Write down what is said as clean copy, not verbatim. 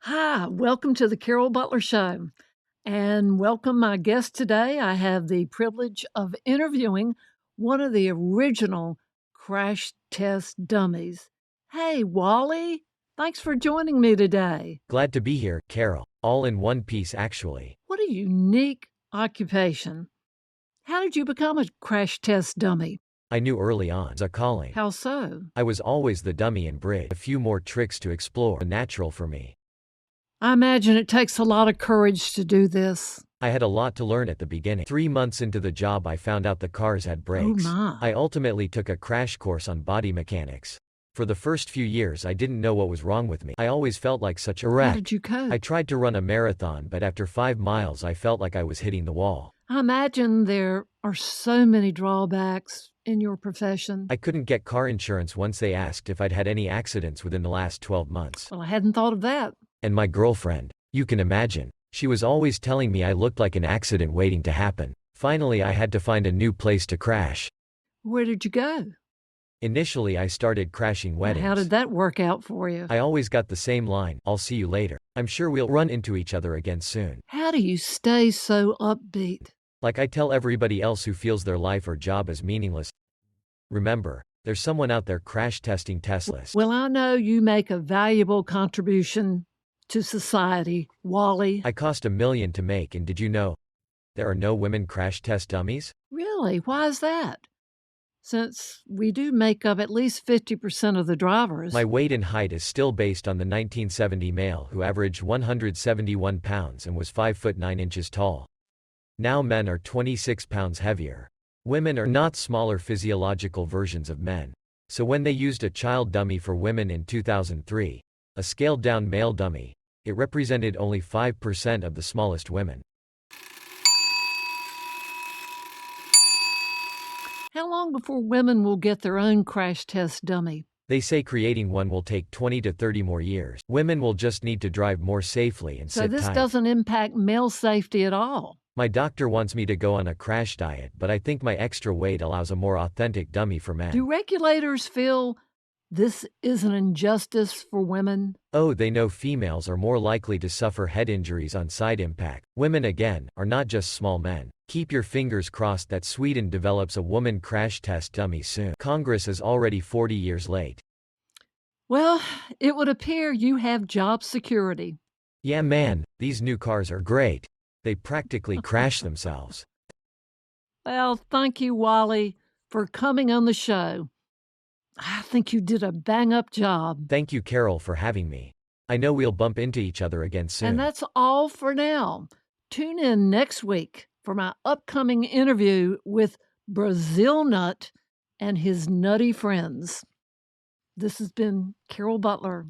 Hi, welcome to the Carol Butler Show, and welcome my guest today. I have the privilege of interviewing one of the original crash test dummies. Hey, Wally, thanks for joining me today. Glad to be here, Carol. All in one piece, actually. What a unique occupation. How did you become a crash test dummy? I knew early on a calling. How so? I was always the dummy in bridge. A few more tricks to explore, natural for me. I imagine it takes a lot of courage to do this. I had a lot to learn at the beginning. 3 months into the job, I found out the cars had brakes. Oh my. I ultimately took a crash course on body mechanics. For the first few years, I didn't know what was wrong with me. I always felt like such a How wreck. did you cope? I tried to run a marathon, but after 5 miles, I felt like I was hitting the wall. I imagine there are so many drawbacks in your profession. I couldn't get car insurance once they asked if I'd had any accidents within the last 12 months. Well, I hadn't thought of that. And my girlfriend, you can imagine, she was always telling me I looked like an accident waiting to happen. Finally, I had to find a new place to crash. Where did you go? Initially, I started crashing Now, weddings. how did that work out for you? I always got the same line, "I'll see you later. I'm sure we'll run into each other again soon." How do you stay so upbeat? Like I tell everybody else who feels their life or job is meaningless. Remember, there's someone out there crash testing Teslas. Well, I know you make a valuable contribution to society, Wally. I cost $1 million to make, and did you know there are no women crash test dummies? Really? Why is that? Since we do make up at least 50% of the drivers. My weight and height is still based on the 1970 male who averaged 171 pounds and was 5 foot 9 inches tall. Now men are 26 pounds heavier. Women are not smaller physiological versions of men. So when they used a child dummy for women in 2003, a scaled-down male dummy, it represented only 5% of the smallest women. How long before women will get their own crash test dummy? They say creating one will take 20 to 30 more years. Women will just need to drive more safely and So sit this tight. doesn't impact male safety at all. My doctor wants me to go on a crash diet, but I think my extra weight allows a more authentic dummy for men. Do regulators feel this is an injustice for women? Oh, they know females are more likely to suffer head injuries on side impact. Women, again, are not just small men. Keep your fingers crossed that Sweden develops a woman crash test dummy soon. Congress is already 40 years late. Well, it would appear you have job security. Yeah, man, these new cars are great. They practically crash themselves. Well, thank you, Wally, for coming on the show. I think you did a bang-up job. Thank you, Carol, for having me. I know we'll bump into each other again soon. And that's all for now. Tune in next week for my upcoming interview with Brazil Nut and his nutty friends. This has been Carol Butler.